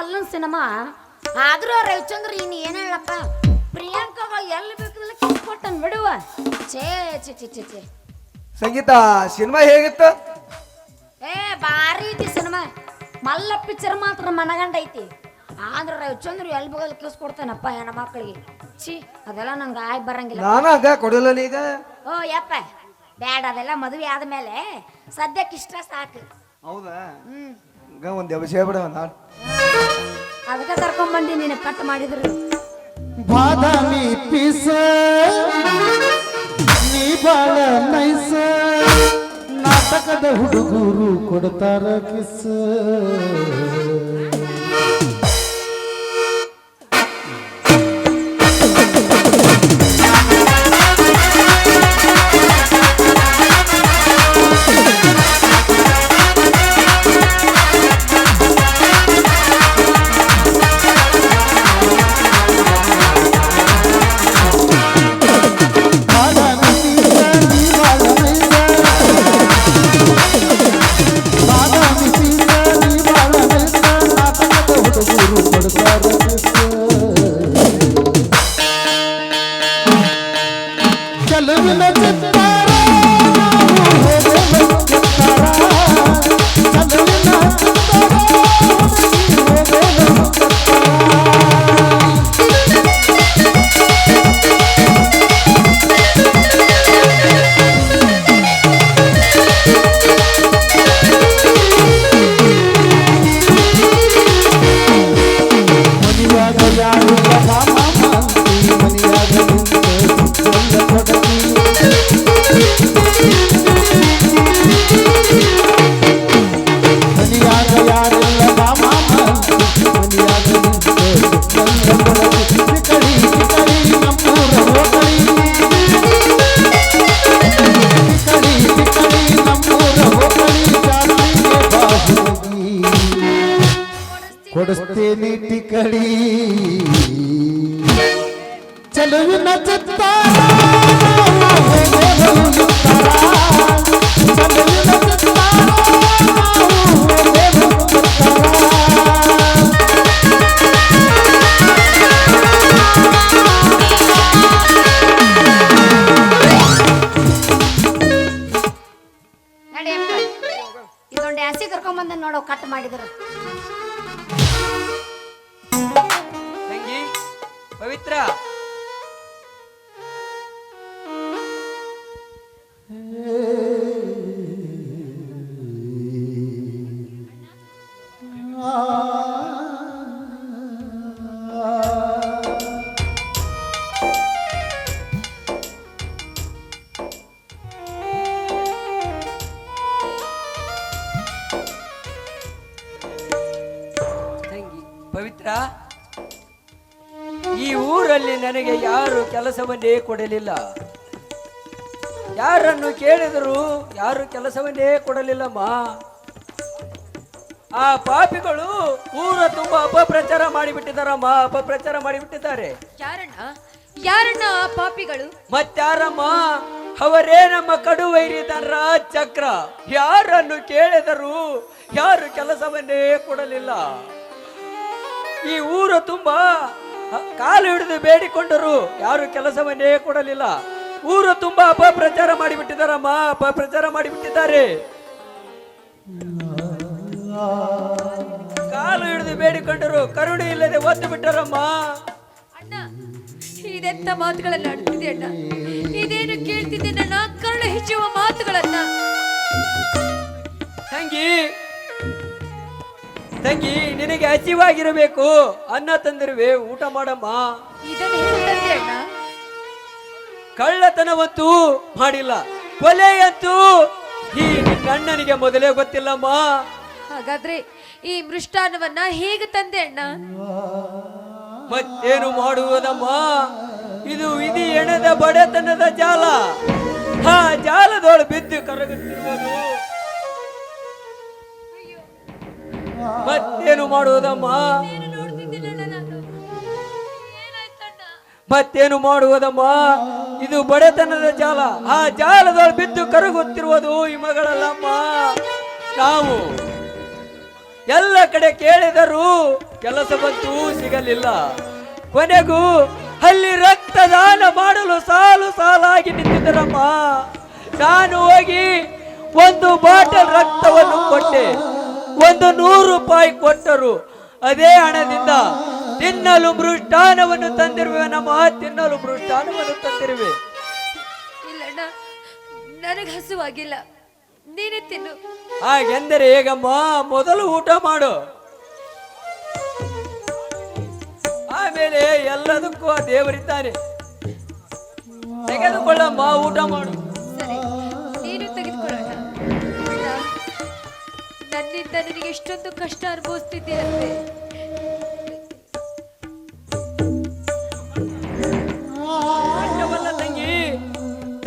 Mallan cinema ಆದ್ರೂ ರವಿಚಂದ್ರ ಇನ್ನು ಏನ್ ಹೇಳಪ್ಪ ಪ್ರಿಯಾಂಕಾಗ ಎಲ್ಲಿ ಬೇಕಲ್ಲ ಕಿಸ್ ಕೊಟ್ಟನ್ ಬಿಡುವ ಛೇ ಛೇ ಛೇ ಛೇ ಛೇ ಸಂಗೀತ ಸಿನಿಮಾ ಹೇಗಿತ್ತು ಏ ಭಾರಿ ಐತಿ ಸಿನಿಮಾ ಮಲ್ಲ ಪಿಕ್ಚರ್ ಮಾತ್ರ ಮನಗಂಡ ಐತಿ ಆದ್ರ ರವಿಚಂದ್ರ ಎಲ್ಲಿ ಬೇಕಲ್ಲ ಕಿಸ್ ಕೊಡ್ತಾನಪ್ಪ ಹೆಣ್ಣ ಮಕ್ಕಳಿಗೆ ಛೀ ಅದೆಲ್ಲ ನಂಗೆ ಆಯ್ ಬರಂಗಿಲ್ಲ ನಾನು ಹಂಗ ಕೊಡಲ್ಲ ಈಗ ಓ ಯಪ್ಪ ಬ್ಯಾಡ ಅದೆಲ್ಲ ಮದುವೆ ಆದ್ಮೇಲೆ ಸದ್ಯಕ್ಕೆ ಇಷ್ಟ ಸಾಕು ಹೌದಾ ಹಂಗ ಒಂದ್ ವಿಷಯ ಬಿಡ ನಾನು ಅದಕ್ಕೆ ಕರ್ಕೊಂಡ್ ನೀನು ಕಟ್ ಮಾಡಿದ್ರು ಬಾದಾಮಿ ಪೀಸ ನೀ ಬಾಳ ನೈಸ ನಾಟಕದ ಹುಡುಗರು ಕೊಡ್ತಾರ ಕಿಸ್ ಕೊಡಿಸ್ತೇನೆ ಟಿಕಡಿ ಚಲುವಿನ ಚಿತ್ತಾರ ಇದೊಂದು ಡ್ಯಾನ್ಸಿ ಕರ್ಕೊಂಡ್ ಬಂದ ನೋಡೋ ಕಟ್ ಮಾಡಿದ್ರು ತಂಗಿ ಪವಿತ್ರ ಪವಿತ್ರ ಈ ಊರಲ್ಲಿ ನನಗೆ ಯಾರು ಕೆಲಸವನ್ನೇ ಕೊಡಲಿಲ್ಲ ಯಾರನ್ನು ಕೇಳಿದರೂ ಯಾರು ಕೆಲಸವನ್ನೇ ಕೊಡಲಿಲ್ಲಮ್ಮ ಆ ಪಾಪಿಗಳು ಊರ ತುಂಬಾ ಅಪಪ್ರಚಾರ ಮಾಡಿಬಿಟ್ಟಿದ್ದಾರಮ್ಮ ಅಪಪ್ರಚಾರ ಮಾಡಿಬಿಟ್ಟಿದ್ದಾರೆ ಯಾರಣ್ಣ ಆ ಪಾಪಿಗಳು ಮತ್ತಾರಮ್ಮ ಅವರೇ ನಮ್ಮ ಕಡುವೈರಿದರ ಚಕ್ರ ಯಾರನ್ನು ಕೇಳಿದರೂ ಯಾರು ಕೆಲಸವನ್ನೇ ಕೊಡಲಿಲ್ಲ ಈ ಊರು ತುಂಬಾ ಕಾಲು ಹಿಡಿದು ಬೇಡಿಕೊಂಡರು ಯಾರು ಕೆಲಸವನ್ನೇ ಕೊಡಲಿಲ್ಲ ಊರು ತುಂಬಾ ಅಪಪ್ರಚಾರ ಮಾಡಿಬಿಟ್ಟಿದ್ದಾರಮ್ಮ ಅಪಪ್ರಚಾರ ಮಾಡಿಬಿಟ್ಟಿದ್ದಾರೆ ಕಾಲು ಹಿಡಿದು ಬೇಡಿಕೊಂಡರು ಕರುಣೆ ಇಲ್ಲದೆ ಒದ್ದು ಬಿಟ್ಟರಮ್ಮ ಅಣ್ಣ ಇದೆಂತ ಮಾತುಗಳನ್ನ ಆಡ್ತಿದೆ ಅಣ್ಣ ಇದೇನು ಕೇಳ್ತಿದ್ದೆ ನನ್ನ ಕರುಣೆ ಹೆಚ್ಚುವ ಮಾತುಗಳನ್ನ ತಂಗಿ ನಿನಗೆ ಹಸಿವಾಗಿರಬೇಕು ಅನ್ನ ತಂದಿರುವೆ ಊಟ ಮಾಡಮ್ಮ ಇದನ್ನು ಹೇಳ್ತಂದೆ ಅಣ್ಣ ಕಳ್ಳತನವಂತೂ ಮಾಡಿಲ್ಲ ಕೊಲೆಯಂತೂ ಈ ನಿನ್ನ ಅಣ್ಣನಿಗೆ ಮೊದಲೇ ಗೊತ್ತಿಲ್ಲಮ್ಮ ಹಾಗಾದ್ರೆ ಈ ಮೃಷ್ಟಾನ್ನವನ್ನ ಹೇಗೆ ತಂದೆ ಅಣ್ಣ ಮತ್ತೇನು ಮಾಡುವುದಮ್ಮ ಇದು ವಿಧಿ ಎಣೆದ ಬಡತನದ ಜಾಲ ಆ ಜಾಲದೊಳು ಬಿದ್ದು ಕರಗುತ್ತಿರುವುದು ಮತ್ತೇನು ಮಾಡುವುದಮ್ಮ ಮತ್ತೇನು ಮಾಡುವುದಮ್ಮ ಇದು ಬಡತನದ ಜಾಲ ಆ ಜಾಲದೊಳು ಬಿದ್ದು ಕರಗುತ್ತಿರುವುದು ಈ ಮಗಳಲ್ಲಮ್ಮ ನಾವು ಎಲ್ಲ ಕಡೆ ಕೇಳಿದರೂ ಕೆಲಸವಂತೂ ಸಿಗಲಿಲ್ಲ. ಕೊನೆಗೂ ಅಲ್ಲಿ ರಕ್ತದಾನ ಮಾಡಲು ಸಾಲು ಸಾಲಾಗಿ ನಿಂತಿದ್ದರಮ್ಮ. ನಾನು ಹೋಗಿ ಒಂದು ಬಾಟಲ್ ರಕ್ತವನ್ನು ಕೊಟ್ಟೆ. 100 ರೂಪಾಯಿ ಕೊಟ್ಟರು. ಅದೇ ಹಣದಿಂದ ತಿನ್ನಲು ಮೃಷ್ಟಾನವನ್ನು ತಂದಿರುವೆ ನಮ್ಮ, ತಿನ್ನಲು ಮೃಷ್ಟಾನವನ್ನು ತಂದಿರುವೆ. ಇಲ್ಲಣ್ಣ, ನನಗೆ ಹಸುವಾಗಿಲ್ಲ, ನೀನೇ ತಿನ್ನು. ಹಾಗೆಂದರೆ ಹೇಗಮ್ಮ? ಮೊದಲು ಊಟ ಮಾಡು, ಆಮೇಲೆ ಎಲ್ಲದಕ್ಕೂ ಆ ದೇವರಿದ್ದಾನೆ. ತೆಗೆದುಕೊಳ್ಳಮ್ಮ, ಊಟ ಮಾಡು. ಸರಿ, ನೀನು ತೆಗೆದುಕೊಳ್ಳೋಣ. ನನ್ನಿಂದ ನಿನಗೆ ಎಷ್ಟೊಂದು ಕಷ್ಟ ಅನುಭವಿಸ್ತಿದ್ದೀರಂತೆ. ಕಷ್ಟವಲ್ಲ ತಂಗಿ,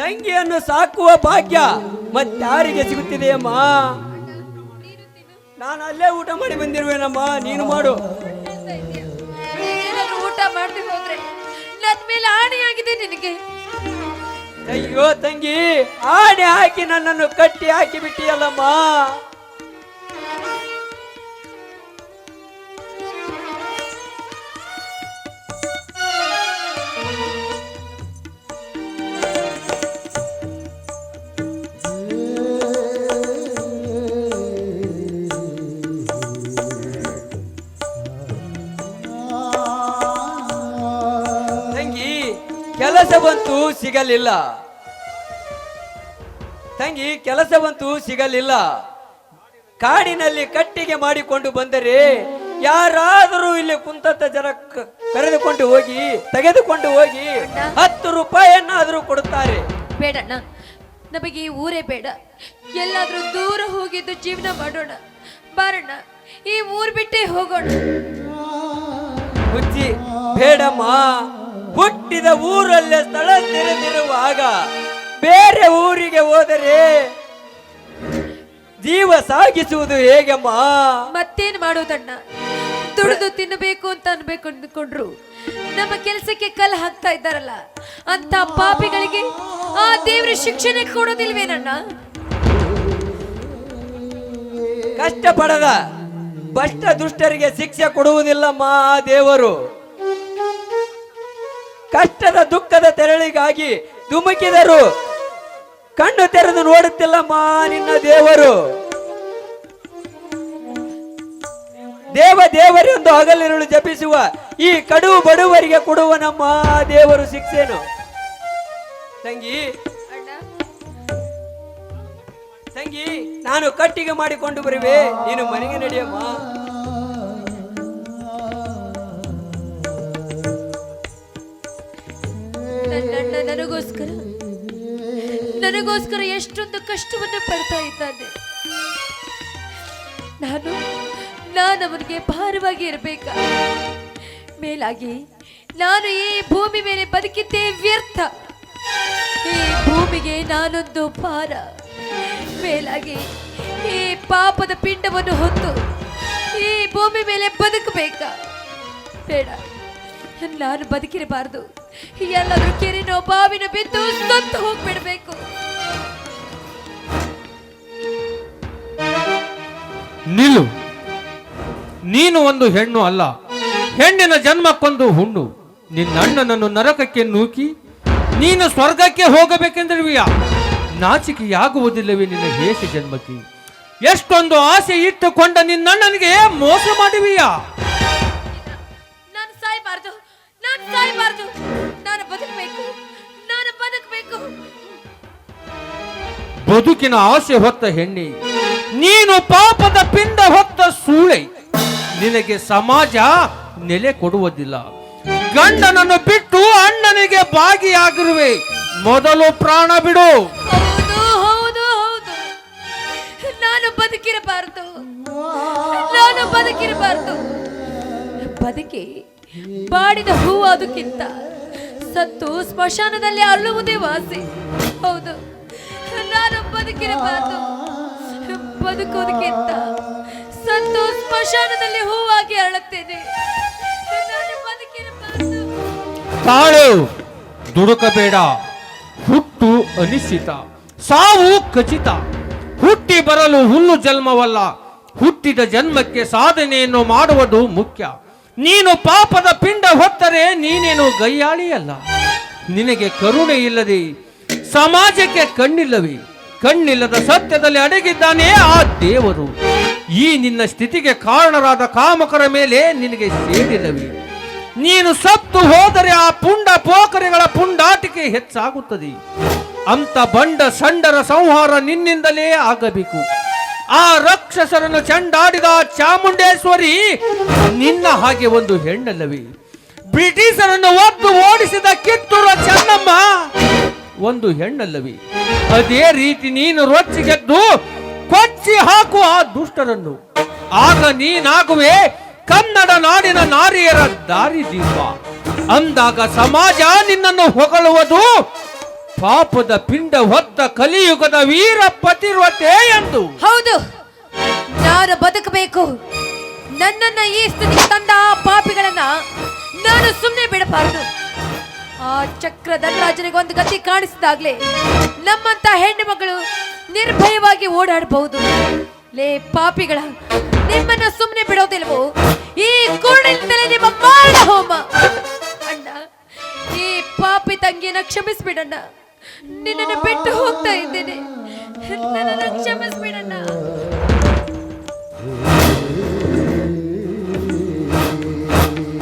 ತಂಗಿಯನ್ನು ಸಾಕುವ ಭಾಗ್ಯ ಮತ್ತಾರಿಗೆ ಸಿಗುತ್ತಿದೆಯಮ್ಮ. ನಾನು ಅಲ್ಲೇ ಊಟ ಮಾಡಿ ಬಂದಿರುವೇನಮ್ಮ, ನೀನು ಮಾಡು. ಏನಾದ್ರೂ ಊಟ ಮಾಡದೆ ಹೋದ್ರೆ ನನ್ನ ಮೇಲೆ ಆಣೆಯಾಗಿದೆ ನಿನಗೆ. ಅಯ್ಯೋ ತಂಗಿ, ಆಣೆ ಹಾಕಿ ನನ್ನನ್ನು ಕಟ್ಟಿ ಹಾಕಿ ಬಿಟ್ಟಿಯಲ್ಲಮ್ಮ. ಕೆಲಸವಂತೂ ಸಿಗಲಿಲ್ಲ ತಂಗಿ, ಕೆಲಸವಂತೂ ಸಿಗಲಿಲ್ಲ. ಕಾಡಿನಲ್ಲಿ ಕಟ್ಟಿಗೆ ಮಾಡಿಕೊಂಡು ಬಂದರೆ ಯಾರಾದರೂ ಇಲ್ಲಿ ಕುಂತಂತ ಜನ ಕರೆದುಕೊಂಡು ಹೋಗಿ ತೆಗೆದುಕೊಂಡು ಹೋಗಿ 10 ರೂಪಾಯಿಯನ್ನಾದರೂ ಕೊಡುತ್ತಾರೆ. ಬೇಡಣ್ಣ, ನಮಗೆ ಈ ಊರೇ ಬೇಡ. ಎಲ್ಲಾದ್ರೂ ದೂರ ಹೋಗಿದ್ದು ಜೀವನ ಮಾಡೋಣ. ಬಾರಣ್ಣ, ಈ ಊರ್ ಬಿಟ್ಟೇ ಹೋಗೋಣ. ಹುಚ್ಚಿ, ಬೇಡಮ್ಮ. ಹುಟ್ಟಿದ ಊರಲ್ಲೇ ಸ್ಥಳ ತೆರೆದಿರುವಾಗ ಬೇರೆ ಊರಿಗೆ ಹೋದರೆ ಜೀವ ಸಾಗಿಸುವುದು ಹೇಗಮ್ಮ? ಮತ್ತೇನ್ ಮಾಡೋದಣ್ಣ? ದುಡಿದು ತಿನ್ನಬೇಕು ಅಂತ ಅನ್ಬೇಕು ಅಂದ್ಕೊಂಡ್ರು ನಮ್ಮ ಕೆಲಸಕ್ಕೆ ಕಲ್ಲು ಹಾಕ್ತಾ ಇದ್ದಾರಲ್ಲ, ಅಂತ ಪಾಪಿಗಳಿಗೆ ಆ ದೇವ್ರ ಶಿಕ್ಷಣ ಕೊಡೋದಿಲ್ವೇನಣ್ಣ? ಕಷ್ಟಪಡದ ಭ್ರಷ್ಟ ದುಷ್ಟರಿಗೆ ಶಿಕ್ಷೆ ಕೊಡುವುದಿಲ್ಲಮ್ಮ ಆ ದೇವರು. ಕಷ್ಟದ ದುಃಖದ ತೆರಳಿಗಾಗಿ ಧುಮುಕಿದರು ಕಣ್ಣು ತೆರೆದು ನೋಡುತ್ತಿಲ್ಲಮ್ಮ ನಿನ್ನ ದೇವರು. ದೇವರೆಂದು ಹಗಲಿರುಳು ಜಪಿಸುವ ಈ ಕಡು ಬಡವರಿಗೆ ಕೊಡುವ ನಮ್ಮ ದೇವರು ಶಿಕ್ಷೆನು. ತಂಗಿ, ತಂಗಿ, ನಾನು ಕಟ್ಟಿಗೆ ಮಾಡಿಕೊಂಡು ಬರುವೆ, ನೀನು ಮನೆಗೆ ನಡೆಯಮ್ಮ. ನನ್ನಣ್ಣ ನನಗೋಸ್ಕರ ಎಷ್ಟೊಂದು ಕಷ್ಟವನ್ನು ಪಡ್ತಾ ಇದ್ದಾನೆ. ನಾನು ಅವನಿಗೆ ಭಾರವಾಗಿ ಇರಬೇಕ? ಮೇಲಾಗಿ ನಾನು ಈ ಭೂಮಿ ಮೇಲೆ ಬದುಕಿದ್ದೇ ವ್ಯರ್ಥ. ಈ ಭೂಮಿಗೆ ನಾನೊಂದು ಭಾರ. ಮೇಲಾಗಿ ಈ ಪಾಪದ ಪಿಂಡವನ್ನು ಹೊತ್ತು ಈ ಭೂಮಿ ಮೇಲೆ ಬದುಕಬೇಕ? ಬೇಡ, ನಾನು ಬದುಕಿರಬಾರ್ದು. ಎಲ್ಲಾದ್ರೂ ಕೆರೆನೋ ಬಾವಿನ ಬಿದ್ದು ಸತ್ತು ಹೋಗ್ಬಿಡ್ಬೇಕು. ನಿಲ್ಲು, ನೀನು ಒಂದು ಹೆಣ್ಣು ಅಲ್ಲ, ಹೆಣ್ಣಿನ ಜನ್ಮಕ್ಕೊಂದು ಹುಣ್ಣು. ನಿನ್ನ ಅಣ್ಣನನ್ನು ನರಕಕ್ಕೆ ನೂಕಿ ನೀನು ಸ್ವರ್ಗಕ್ಕೆ ಹೋಗಬೇಕೆಂದಿರುವಿಯಾ? ನಾಚಿಕೆಯಾಗುವುದಿಲ್ಲವೇ ನಿನ್ನ ಹೇಷ ಜನ್ಮಕ್ಕೆ? ಎಷ್ಟೊಂದು ಆಸೆ ಇಟ್ಟುಕೊಂಡ ನಿನ್ನಣ್ಣನಿಗೆ ಮೋಸ ಮಾಡುವಿಯಾ? ನಾನು ಸಾಯಬಾರ್ದು, ನಾನು ಬದುಕಬೇಕು. ಬದುಕಿನ ಆಸೆ ಹೊತ್ತ ಹೆಣ್ಣೆ, ನೀನು ಪಾಪದ ಪಿಂಡ ಹೊತ್ತ ಸೂಳೆ. ನಿನಗೆ ಸಮಾಜ ನೆಲೆ ಕೊಡುವುದಿಲ್ಲ. ಗಂಡನನ್ನು ಬಿಟ್ಟು ಅಣ್ಣನಿಗೆ ಭಾಗಿಯಾಗಿರುವೆ. ಮೊದಲು ಪ್ರಾಣ ಬಿಡು. ಹೌದು, ನಾನು ಬದುಕಿರಬಾರ್ದು. ಬದುಕಿ ಬಾಡಿದ ಹೂವು ಅದಕ್ಕಿಂತ ಸತ್ತು ಸ್ಮಶಾನದಲ್ಲಿ ಅಲ್ಲುವುದೇ ವಾಸಿ. ಹೌದು, ನಾನು ಬದುಕಿರಬಾರ್ದು. ಬದುಕೋದಕ್ಕಿಂತ ಸತ್ತು ಸ್ಮಶಾನದಲ್ಲಿ ಹೂವಾಗಿ ಅರಳುತ್ತೇನೆ. ನಾನು ಬದುಕಿರಬಾರ್ದು. ತಾಳು, ದುಡುಕಬೇಡ. ಹುಟ್ಟು ಅನಿಶ್ಚಿತ, ಸಾವು ಖಚಿತ. ಹುಟ್ಟಿ ಬರಲು ಹುಲ್ಲು ಜನ್ಮವಲ್ಲ, ಹುಟ್ಟಿ ಹುಟ್ಟಿದ ಜನ್ಮಕ್ಕೆ ಸಾಧನೆಯನ್ನು ಮಾಡುವುದು ಮುಖ್ಯ. ನೀನು ಪಾಪದ ಪಿಂಡ ಹೊತ್ತರೆ ನೀನೇನು ಗಯ್ಯಾಳಿಯಲ್ಲ. ನಿನಗೆ ಕರುಣೆ ಇಲ್ಲದೆ ಸಮಾಜಕ್ಕೆ ಕಣ್ಣಿಲ್ಲವೇ? ಕಣ್ಣಿಲ್ಲದ ಸತ್ಯದಲ್ಲಿ ಅಡಗಿದ್ದಾನೆ ಆ ದೇವರು. ಈ ನಿನ್ನ ಸ್ಥಿತಿಗೆ ಕಾರಣರಾದ ಕಾಮಕರ ಮೇಲೆ ನಿನಗೆ ಸೇರಿಲ್ಲವೇ? ನೀನು ಸತ್ತು ಹೋದರೆ ಆ ಪುಂಡ ಪೋಖರಿಗಳ ಪುಂಡಾಟಿಕೆ ಹೆಚ್ಚಾಗುತ್ತದೆ. ಅಂತ ಬಂಡ ಸಂಡರ ಸಂಹಾರ ನಿನ್ನಿಂದಲೇ ಆಗಬೇಕು. ಆ ರಾಕ್ಷಸರನ್ನು ಚಂಡಾಡಿದ ಚಾಮುಂಡೇಶ್ವರಿ ನಿನ್ನ ಹಾಗೆ ಒಂದು ಹೆಣ್ಣಲ್ಲವೇ? ಬ್ರಿಟಿಷರನ್ನು ಒದ್ದು ಓಡಿಸಿದ ಕಿತ್ತೂರ ಚೆನ್ನಮ್ಮ ಒಂದು ಹೆಣ್ಣಲ್ಲವೇ? ಅದೇ ರೀತಿ ನೀನು ರೊಚ್ಚಿಗೆದ್ದು ಕೊಚ್ಚಿ ಹಾಕುವ ಆ ದುಷ್ಟರನ್ನು. ಆಗ ನೀನಾಗುವೆ ಕನ್ನಡ ನಾಡಿನ ನಾರಿಯರ ದಾರಿದೀಪ. ಅಂದಾಗ ಸಮಾಜ ನಿನ್ನನ್ನು ಹೊಗಳುವುದು ಪಾಪದ ಪಿಂಡ ಹೊತ್ತ ಕಲಿಯುಗದ ವೀರ ಪತಿವ್ರತೆ ಎಂದು. ಹೌದು, ನಾನು ಬದುಕಬೇಕು. ನನ್ನನ್ನ ಈ ಸ್ಥಿತಿಗೆ ತಂದ ಆ ಪಾಪಿಗಳನ್ನ ನಾನು ಸುಮ್ಮನೆ ಬಿಡಬಾರದು. ಆ ಚಕ್ರಧರ್ರಾಜನಿಗೆ ಒಂದು ಗತಿ ಕಾಣಿಸಿದಾಗ್ಲೇ ನಮ್ಮಂತ ಹೆಣ್ಣು ಮಗಳು ನಿರ್ಭಯವಾಗಿ ಓಡಾಡಬಹುದು. ಲೇ ಪಾಪಿಗಳ, ನಿಮ್ಮನ್ನ ಸುಮ್ಮನೆ ಬಿಡೋದಿಲ್ವೋ? ಈ ಕೂಡಲಿಂದಲೇ ನಿಮ್ಮ ಮಾರಣ ಹೋಮ. ಅಣ್ಣ, ಈ ಪಾಪಿ ತಂಗಿಯನ್ನ ಕ್ಷಮಿಸ್ಬಿಡಣ್ಣ. ನಿನ್ನನ್ನು ಬಿಟ್ಟು